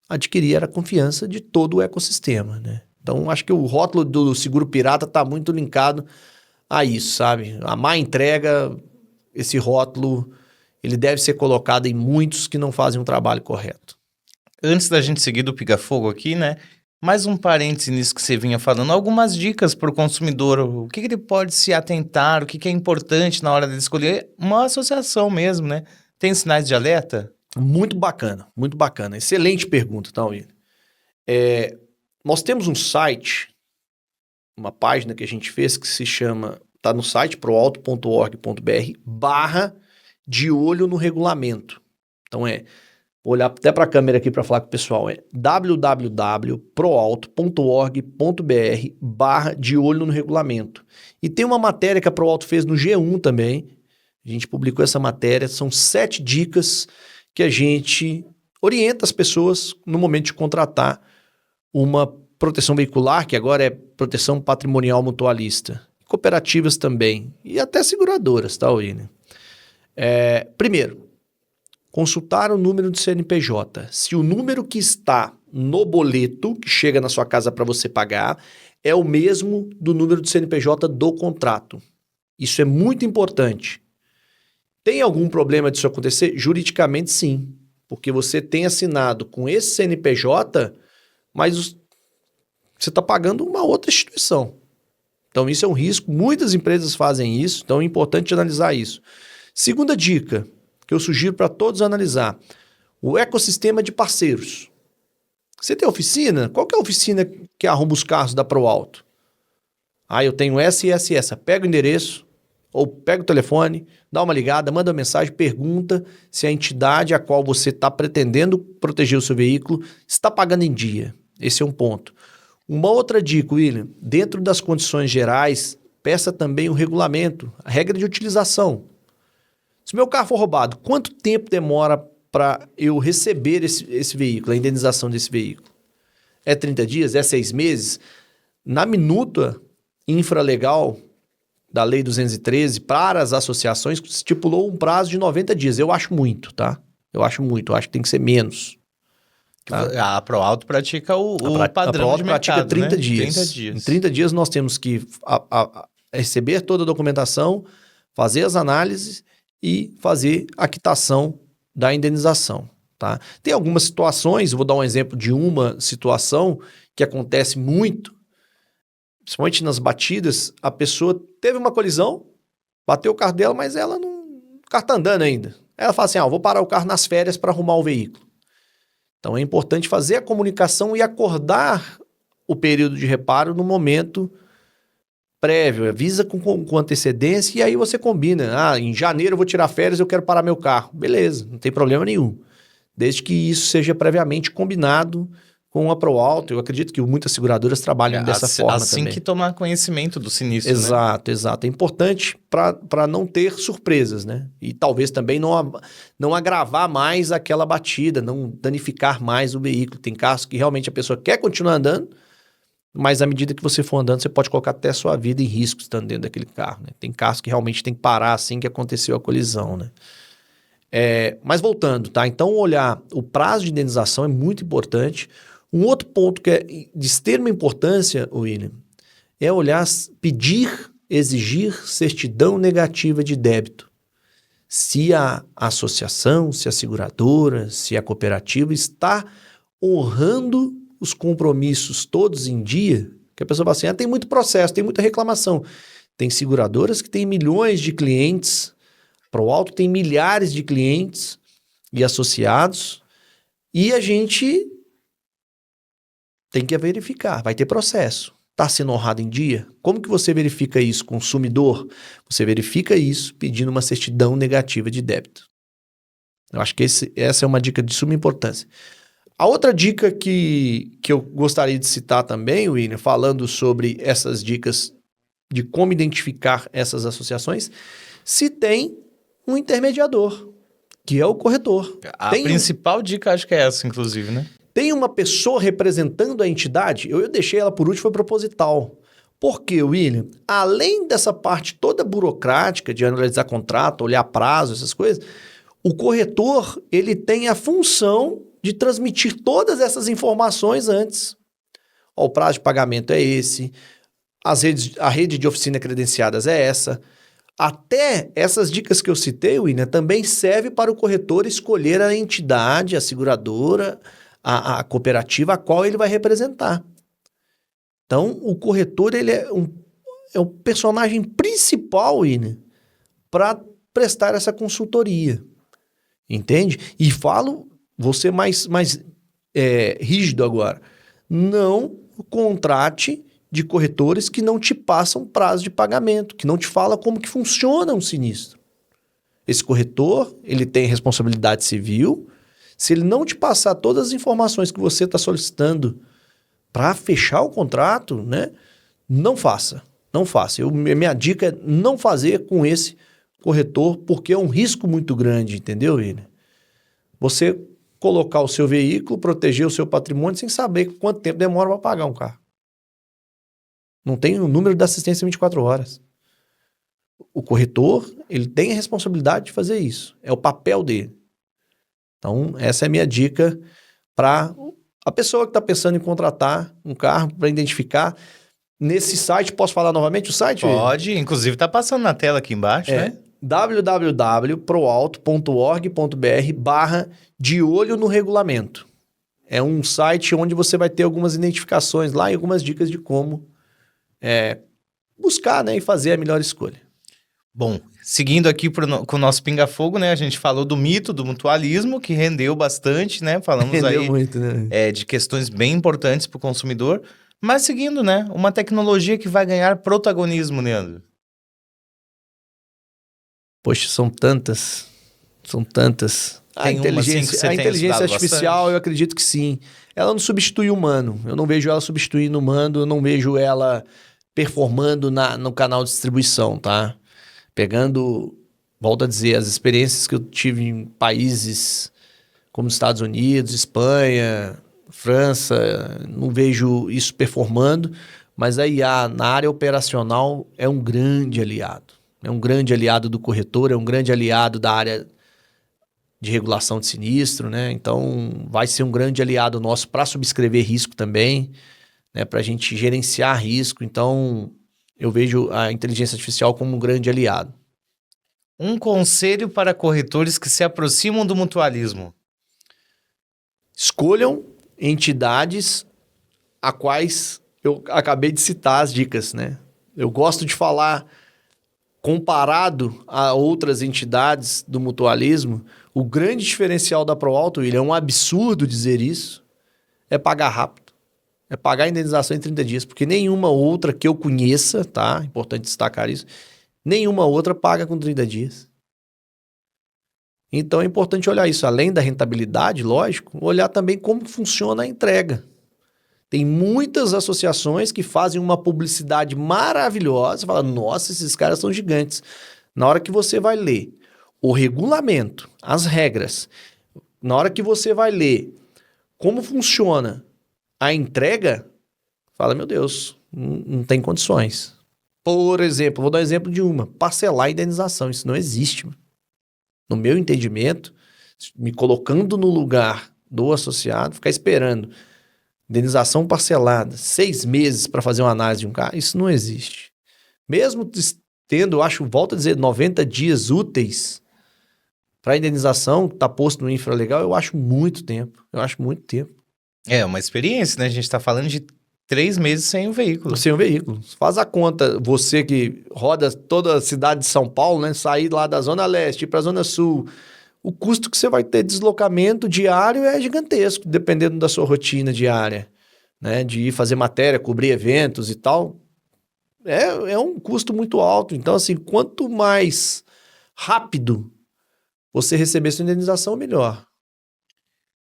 adquirir a confiança de todo o ecossistema, né? Então, acho que o rótulo do seguro pirata está muito linkado a isso, sabe? A má entrega, esse rótulo, ele deve ser colocado em muitos que não fazem um trabalho correto. Antes da gente seguir do Pica Fogo aqui, né? Mais um parêntese nisso que você vinha falando, algumas dicas para o consumidor, o que ele pode se atentar, o que é importante na hora de escolher uma associação mesmo, né? Tem sinais de alerta? Muito bacana, muito bacana. Excelente pergunta, tá, William? Nós temos um site, uma página que a gente fez que se chama, tá no site proauto.org.br/de olho no regulamento. Então vou olhar até para a câmera aqui para falar com o pessoal, www.proauto.org.br/de olho no regulamento. E tem uma matéria que a ProAuto fez no G1 também, a gente publicou essa matéria, são 7 dicas que a gente orienta as pessoas no momento de contratar uma proteção veicular, que agora é proteção patrimonial mutualista. Cooperativas também. E até seguradoras, tá, William? Primeiro, consultar o número do CNPJ. Se o número que está no boleto, que chega na sua casa para você pagar, é o mesmo do número do CNPJ do contrato. Isso é muito importante. Tem algum problema disso acontecer? Juridicamente, sim. Porque você tem assinado com esse CNPJ, mas você está pagando uma outra instituição. Então, isso é um risco. Muitas empresas fazem isso, então é importante analisar isso. Segunda dica, que eu sugiro para todos analisar, o ecossistema de parceiros. Você tem oficina? Qual que é a oficina que arruma os carros da ProAuto? Eu tenho essa e essa e essa. Pega o endereço, ou pega o telefone, dá uma ligada, manda uma mensagem, pergunta se a entidade a qual você está pretendendo proteger o seu veículo está pagando em dia. Esse é um ponto. Uma outra dica, William, dentro das condições gerais, peça também o regulamento, a regra de utilização. Se meu carro for roubado, quanto tempo demora para eu receber esse veículo, a indenização desse veículo? É 30 dias? É 6 meses? Na minuta infralegal da Lei 213 para as associações, estipulou um prazo de 90 dias. Eu acho muito, tá? Eu acho que tem que ser menos. Tá? A ProAuto pratica o padrão de mercado, pratica 30 né? dias. 30 dias. Em 30 dias nós temos que receber toda a documentação, fazer as análises e fazer a quitação da indenização. tá? Tem algumas situações, eu vou dar um exemplo de uma situação que acontece muito, principalmente nas batidas, a pessoa teve uma colisão, bateu o carro dela, mas o carro tá andando ainda. Aí ela fala assim, vou parar o carro nas férias para arrumar o veículo. Então é importante fazer a comunicação e acordar o período de reparo no momento prévio, avisa com antecedência e aí você combina. Em janeiro eu vou tirar férias, eu quero parar meu carro. Beleza, não tem problema nenhum. Desde que isso seja previamente combinado com a ProAuto. Eu acredito que muitas seguradoras trabalham dessa forma também. Assim que tomar conhecimento do sinistro, exato, né? Exato. É importante para não ter surpresas, né? E talvez também não agravar mais aquela batida, não danificar mais o veículo. Tem carros que realmente a pessoa quer continuar andando, mas à medida que você for andando, você pode colocar até a sua vida em risco estando dentro daquele carro, né? Tem carros que realmente tem que parar assim que aconteceu a colisão, né? Mas voltando, tá? Então olhar o prazo de indenização é muito importante. Um outro ponto que é de extrema importância, William, é olhar, pedir, exigir certidão negativa de débito. Se a associação, se a seguradora, se a cooperativa está honrando os compromissos todos em dia, que a pessoa fala assim, tem muito processo, tem muita reclamação. Tem seguradoras que têm milhões de clientes, ProAuto tem milhares de clientes e associados, e a gente tem que verificar, vai ter processo. Está sendo honrado em dia? Como que você verifica isso, consumidor? Você verifica isso pedindo uma certidão negativa de débito. Eu acho que essa é uma dica de suma importância. A outra dica que eu gostaria de citar também, William, falando sobre essas dicas de como identificar essas associações, se tem um intermediador, que é o corretor. A principal dica acho que é essa, inclusive, né? Tem uma pessoa representando a entidade, eu deixei ela por último, foi proposital. Por quê, William? Além dessa parte toda burocrática de analisar contrato, olhar prazo, essas coisas, o corretor ele tem a função de transmitir todas essas informações antes. O prazo de pagamento é esse, a rede de oficina credenciadas é essa. Até essas dicas que eu citei, William, também serve para o corretor escolher a entidade, a seguradora, a cooperativa a qual ele vai representar. Então, o corretor ele é um personagem principal, William, para prestar essa consultoria. Entende? E vou ser mais rígido agora. Não contrate de corretores que não te passam prazo de pagamento, que não te fala como que funciona um sinistro. Esse corretor, ele tem responsabilidade civil. Se ele não te passar todas as informações que você está solicitando para fechar o contrato, né? Não faça. Não faça. Minha dica é não fazer com esse corretor, porque é um risco muito grande, entendeu, William? Você colocar o seu veículo, proteger o seu patrimônio sem saber quanto tempo demora para pagar um carro. Não tem o número da assistência 24 horas. O corretor, ele tem a responsabilidade de fazer isso. É o papel dele. Então, essa é a minha dica para a pessoa que está pensando em contratar um carro para identificar. Nesse site, posso falar novamente o site? Pode, inclusive está passando na tela aqui embaixo, né? www.proauto.org.br/de olho no regulamento. É um site onde você vai ter algumas identificações lá e algumas dicas de como buscar, né, e fazer a melhor escolha. Bom, seguindo aqui com o nosso pinga-fogo, né? A gente falou do mito do mutualismo, que rendeu bastante, né? Falamos rendeu aí muito, né? De questões bem importantes para o consumidor. Mas seguindo, né? Uma tecnologia que vai ganhar protagonismo, Leandro. Poxa, são tantas. A inteligência artificial, bastante? Eu acredito que sim. Ela não substitui o humano. Eu não vejo ela substituindo o humano, eu não vejo ela performando no canal de distribuição, tá? Pegando, volto a dizer, as experiências que eu tive em países como Estados Unidos, Espanha, França, não vejo isso performando, mas a IA na área operacional é um grande aliado. É um grande aliado do corretor, é um grande aliado da área de regulação de sinistro, né? Então, vai ser um grande aliado nosso para subscrever risco também, né? Para a gente gerenciar risco. Então, eu vejo a inteligência artificial como um grande aliado. Um conselho para corretores que se aproximam do mutualismo. Escolham entidades a quais eu acabei de citar as dicas, né? Eu gosto de falar, comparado a outras entidades do mutualismo, o grande diferencial da ProAlto, William, é um absurdo dizer isso, é pagar rápido. É pagar a indenização em 30 dias, porque nenhuma outra que eu conheça, tá? Importante destacar isso, nenhuma outra paga com 30 dias. Então é importante olhar isso, além da rentabilidade, lógico, olhar também como funciona a entrega. Tem muitas associações que fazem uma publicidade maravilhosa, fala, nossa, esses caras são gigantes. Na hora que você vai ler o regulamento, as regras, na hora que você vai ler como funciona a entrega, fala, meu Deus, não tem condições. Por exemplo, vou dar um exemplo de uma, parcelar a indenização, isso não existe. No meu entendimento, me colocando no lugar do associado, ficar esperando indenização parcelada, 6 meses para fazer uma análise de um carro, isso não existe. Mesmo tendo, eu acho, volto a dizer, 90 dias úteis para a indenização que está posto no infralegal, eu acho muito tempo. É uma experiência, né? A gente está falando de 3 meses sem o veículo. Sem o veículo. Faz a conta, você que roda toda a cidade de São Paulo, né? Sair lá da Zona Leste, ir para a Zona Sul, o custo que você vai ter de deslocamento diário é gigantesco, dependendo da sua rotina diária, né? De ir fazer matéria, cobrir eventos e tal. É um custo muito alto. Então, assim, quanto mais rápido você receber sua indenização, melhor.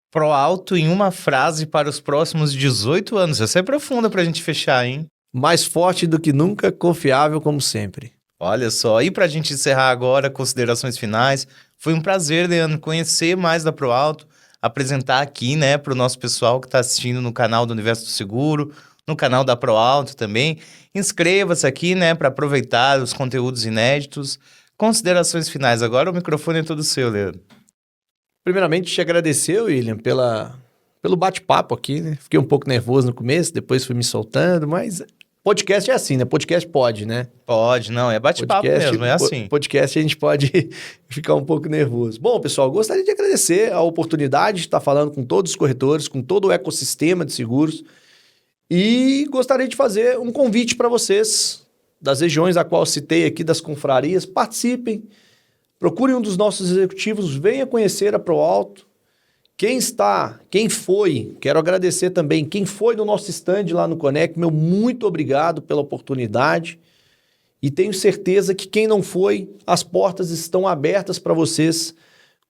ProAlto em uma frase para os próximos 18 anos. Essa é profunda para a gente fechar, hein? Mais forte do que nunca, confiável como sempre. Olha só, e para a gente encerrar agora, considerações finais, foi um prazer, Leandro, conhecer mais da ProAlto, apresentar aqui, né, para o nosso pessoal que está assistindo no canal do Universo do Seguro, no canal da ProAlto também. Inscreva-se aqui, né, para aproveitar os conteúdos inéditos. Considerações finais agora, o microfone é todo seu, Leandro. Primeiramente, te agradecer, William, pelo bate-papo aqui, né? Fiquei um pouco nervoso no começo, depois fui me soltando, mas podcast é assim, né? Podcast pode, né? Pode, não, é bate-papo mesmo, é assim. Podcast a gente pode ficar um pouco nervoso. Bom, pessoal, gostaria de agradecer a oportunidade de estar falando com todos os corretores, com todo o ecossistema de seguros, e gostaria de fazer um convite para vocês, das regiões a qual citei aqui, das confrarias, participem. Procure um dos nossos executivos, venha conhecer a ProAlto. Quem foi, quero agradecer também, quem foi no nosso stand lá no Conect, meu muito obrigado pela oportunidade. E tenho certeza que quem não foi, as portas estão abertas para vocês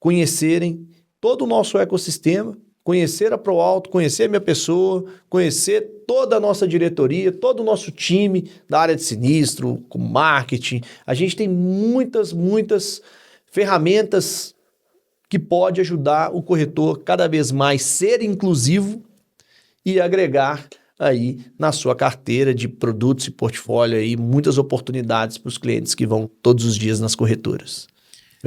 conhecerem todo o nosso ecossistema, conhecer a ProAlto, conhecer a minha pessoa, conhecer toda a nossa diretoria, todo o nosso time da área de sinistro, com marketing. A gente tem muitas ferramentas que pode ajudar o corretor cada vez mais ser inclusivo e agregar aí na sua carteira de produtos e portfólio aí muitas oportunidades para os clientes que vão todos os dias nas corretoras.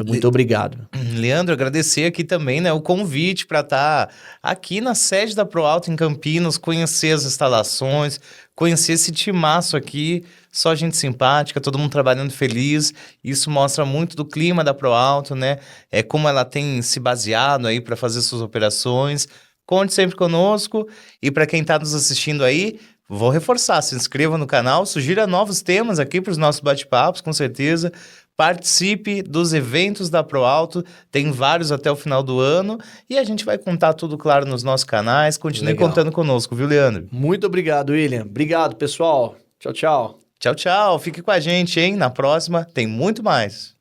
Muito obrigado. Leandro, agradecer aqui também, né, o convite para estar aqui na sede da ProAlto em Campinas, conhecer as instalações, conhecer esse timaço aqui, só gente simpática, todo mundo trabalhando feliz. Isso mostra muito do clima da ProAlto, né? Como ela tem se baseado aí para fazer suas operações. Conte sempre conosco. E para quem está nos assistindo aí, vou reforçar, se inscreva no canal, sugira novos temas aqui para os nossos bate-papos, com certeza. Participe dos eventos da ProAlto, tem vários até o final do ano, e a gente vai contar tudo, claro, nos nossos canais. Continue contando conosco, viu, Leandro? Muito obrigado, William. Obrigado, pessoal. Tchau, tchau. Tchau, tchau. Fique com a gente, hein? Na próxima tem muito mais.